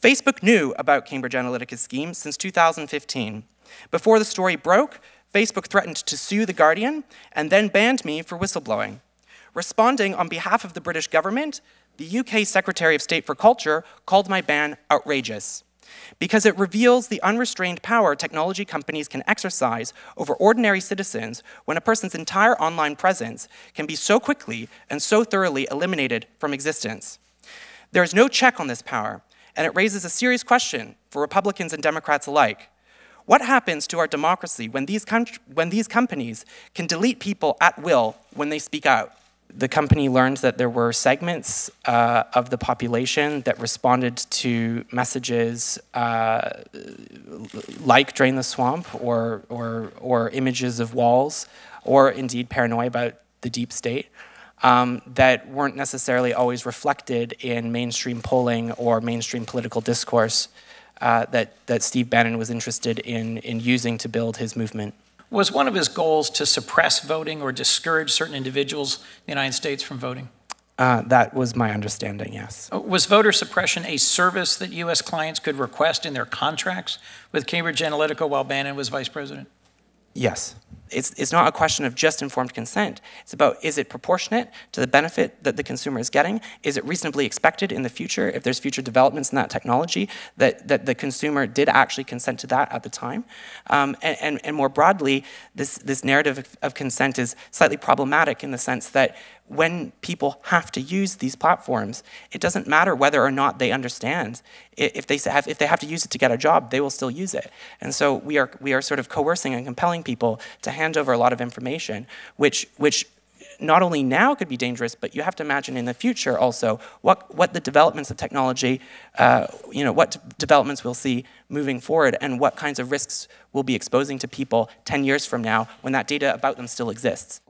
Facebook knew about Cambridge Analytica's scheme since 2015. Before the story broke, Facebook threatened to sue The Guardian and then banned me for whistleblowing. Responding on behalf of the British government, the UK Secretary of State for Culture called my ban outrageous, because it reveals the unrestrained power technology companies can exercise over ordinary citizens when a person's entire online presence can be so quickly and so thoroughly eliminated from existence. There is no check on this power, and it raises a serious question for Republicans and Democrats alike. What happens to our democracy when these companies can delete people at will when they speak out? The company learned that there were segments of the population that responded to messages like "drain the swamp" or images of walls, or indeed paranoia about the deep state, that weren't necessarily always reflected in mainstream polling or mainstream political discourse that Steve Bannon was interested in using to build his movement. Was one of his goals to suppress voting or discourage certain individuals in the United States from voting? That was my understanding, yes. Was voter suppression a service that U.S. clients could request in their contracts with Cambridge Analytica while Bannon was vice president? Yes. It's not a question of just informed consent. It's about, is it proportionate to the benefit that the consumer is getting? Is it reasonably expected in the future, if there's future developments in that technology, that the consumer did actually consent to that at the time? And more broadly, this narrative of consent is slightly problematic in the sense that when people have to use these platforms, it doesn't matter whether or not they understand. If they have to use it to get a job, they will still use it. And so we are sort of coercing and compelling people to hand over a lot of information, which not only now could be dangerous, but you have to imagine in the future also what the developments of technology, what developments we'll see moving forward, and what kinds of risks we'll be exposing to people 10 years from now when that data about them still exists.